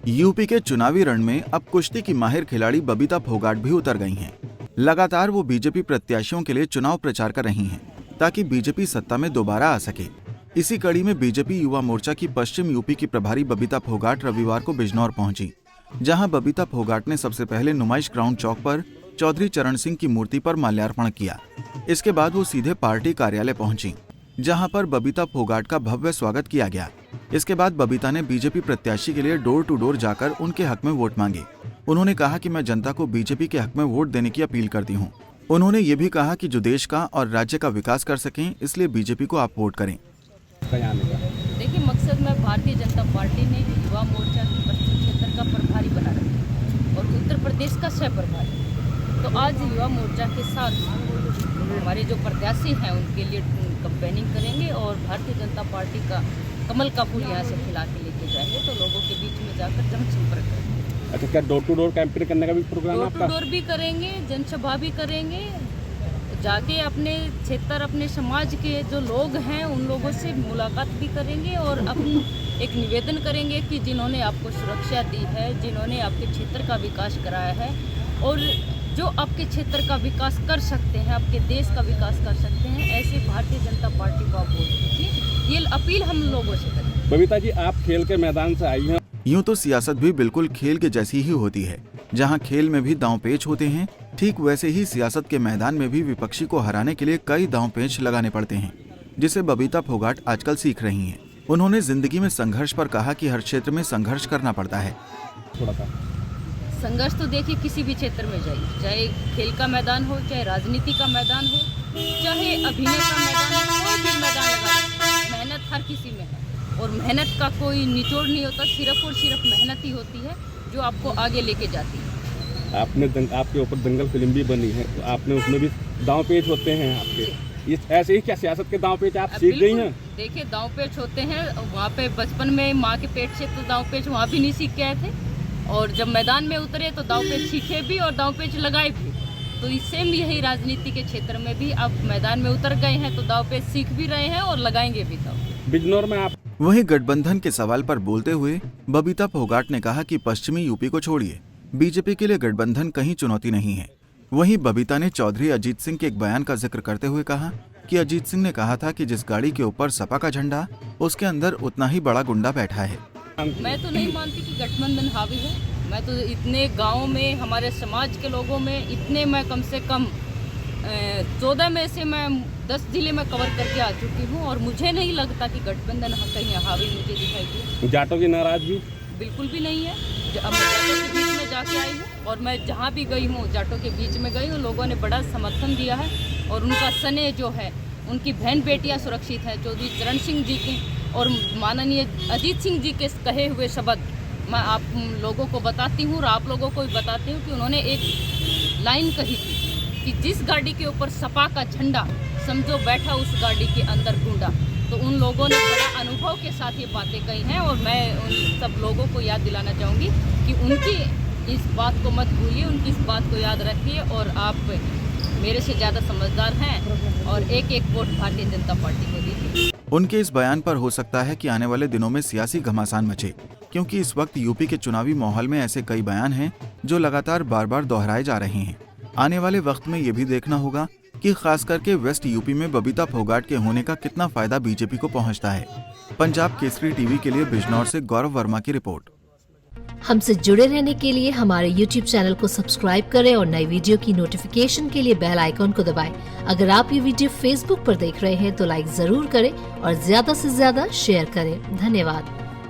UP के चुनावी रण में अब कुश्ती की माहिर खिलाड़ी बबीता फोगाट भी उतर गई हैं। लगातार वो बीजेपी प्रत्याशियों के लिए चुनाव प्रचार कर रही हैं, ताकि बीजेपी सत्ता में दोबारा आ सके। इसी कड़ी में बीजेपी युवा मोर्चा की पश्चिम यूपी की प्रभारी बबीता फोगाट रविवार को बिजनौर पहुंची, जहां बबीता फोगाट ने सबसे पहले नुमाइश ग्राउंड चौक पर चौधरी चरण सिंह की मूर्ति पर माल्यार्पण किया। इसके बाद वो सीधे पार्टी कार्यालय पहुंची, जहां पर बबीता फोगाट का भव्य स्वागत किया गया। इसके बाद बबीता ने बीजेपी प्रत्याशी के लिए डोर टू डोर जाकर उनके हक में वोट मांगे। उन्होंने कहा कि मैं जनता को बीजेपी के हक में वोट देने की अपील करती हूं। उन्होंने ये भी कहा कि जो देश का और राज्य का विकास कर सकें, इसलिए बीजेपी को आप वोट करें। देखिए, मकसद में भारतीय जनता पार्टी ने युवा मोर्चा की पश्चिम क्षेत्र का प्रभारी बना रखा और उत्तर प्रदेश का सह प्रभारी। तो आज युवा मोर्चा के साथ हमारे जो प्रत्याशी हैं उनके लिए कैंपेनिंग करेंगे और भारतीय जनता पार्टी का कमल का फूल यहाँ से खिला के लेके जाएंगे। तो लोगों के बीच में जाकर जनसंपर्क करेंगे। अच्छा, क्या डोर टू डोर कैंपेन करने का भी प्रोग्राम है आपका? डोर टू डोर भी करेंगे, जनसभा भी करेंगे, जाके अपने क्षेत्र अपने समाज के जो लोग हैं उन लोगों से मुलाकात भी करेंगे और एक निवेदन करेंगे कि जिन्होंने आपको सुरक्षा दी है, जिन्होंने आपके क्षेत्र का विकास कराया है और जो आपके क्षेत्र का विकास कर सकते हैं, आपके देश का विकास कर सकते हैं, ऐसे भारतीय जनता पार्टी को आप वोट दीजिए। ये अपील हम लोगों से करें। बबीता जी, आप खेल के मैदान से आई हैं। यूं तो सियासत भी बिल्कुल खेल के जैसी ही होती है। जहां खेल में भी दांव पेच होते हैं, ठीक वैसे ही सियासत के मैदान में भी विपक्षी को हराने के लिए कई दांव पेच लगाने पड़ते हैं, जिसे बबीता फोगाट आजकल सीख रही हैं। उन्होंने जिंदगी में संघर्ष पर कहा कि हर क्षेत्र में संघर्ष करना पड़ता है। थोड़ा सा संघर्ष तो देखिए किसी भी क्षेत्र में जाइए, चाहे खेल का मैदान हो, चाहे राजनीति का मैदान हो, चाहे अभिनय का मैदान हो, कोई भी मैदान लगा, मेहनत हर किसी में है और मेहनत का कोई निचोड़ नहीं होता। सिर्फ और सिर्फ मेहनत ही होती है जो आपको आगे लेके जाती है। आपके ऊपर दंगल फिल्म भी बनी है, तो आपने उसमें भी दांव पेच होते हैं आपके। ये ऐसे ही क्या सियासत के दांव पेच आप सीख गई हैं? देखिए, दांव पेच होते हैं वहाँ पे बचपन में माँ के पेट से, तो दांव पेच वहाँ भी नहीं सीख के आए थे और जब मैदान में उतरे तो दांव पेच सीखे भी और दांव पेच लगाए भी। तो सेम यही राजनीति के क्षेत्र में भी आप मैदान में उतर गए हैं तो दांव पेच सीख भी रहे हैं और लगाएंगे भी दांव। बिजनौर में आप वहीं गठबंधन के सवाल पर बोलते हुए बबीता फोगाट ने कहा कि पश्चिमी यूपी को छोड़िए, बीजेपी के लिए गठबंधन कहीं चुनौती नहीं है। वहीं बबीता ने चौधरी अजीत सिंह के एक बयान का जिक्र करते हुए कहा कि अजीत सिंह ने कहा था कि जिस गाड़ी के ऊपर सपा का झंडा, उसके अंदर उतना ही बड़ा गुंडा बैठा है। मैं तो नहीं मानती कि गठबंधन हावी है। मैं तो इतने गाँव में हमारे समाज के लोगों में इतने, मैं कम से कम 14 में से मैं 10 जिले में कवर करके आ चुकी हूँ और मुझे नहीं लगता कि गठबंधन कहीं हावी मुझे दिखाई दे। जाटों की नाराजगी बिल्कुल भी नहीं है। अब मैं जाटों के बीच में जाके आई हूँ और मैं जहाँ भी गई हूँ जाटों के बीच में गई हूँ, लोगों ने बड़ा समर्थन दिया है और उनका स्नेह जो है, उनकी बहन बेटियाँ सुरक्षित हैं। चौधरी चरण सिंह जी की और माननीय अजीत सिंह जी के कहे हुए शब्द मैं आप लोगों को बताती हूँ और आप लोगों को भी बताती हूँ कि उन्होंने एक लाइन कही थी कि जिस गाड़ी के ऊपर सपा का झंडा, समझो बैठा उस गाड़ी के अंदर गुंडा। तो उन लोगों ने बड़ा अनुभव के साथ ये बातें कही हैं और मैं उन सब लोगों को याद दिलाना चाहूँगी कि उनकी इस बात को मत भूलिए, उनकी इस बात को याद रखिए और आप मेरे से ज़्यादा समझदार हैं और एक एक वोट भारतीय जनता पार्टी को दीजिए। उनके इस बयान पर हो सकता है कि आने वाले दिनों में सियासी घमासान मचे, क्योंकि इस वक्त यूपी के चुनावी माहौल में ऐसे कई बयान हैं जो लगातार बार बार दोहराए जा रहे हैं। आने वाले वक्त में ये भी देखना होगा कि खास करके वेस्ट यूपी में बबीता फोगाट के होने का कितना फायदा बीजेपी को पहुंचता है। पंजाब केसरी टीवी के लिए बिजनौर से गौरव वर्मा की रिपोर्ट। हमसे जुड़े रहने के लिए हमारे YouTube चैनल को सब्सक्राइब करें और नई वीडियो की नोटिफिकेशन के लिए बेल आइकॉन को दबाएं। अगर आप ये वीडियो Facebook पर देख रहे हैं तो लाइक जरूर करें और ज्यादा से ज्यादा शेयर करें। धन्यवाद।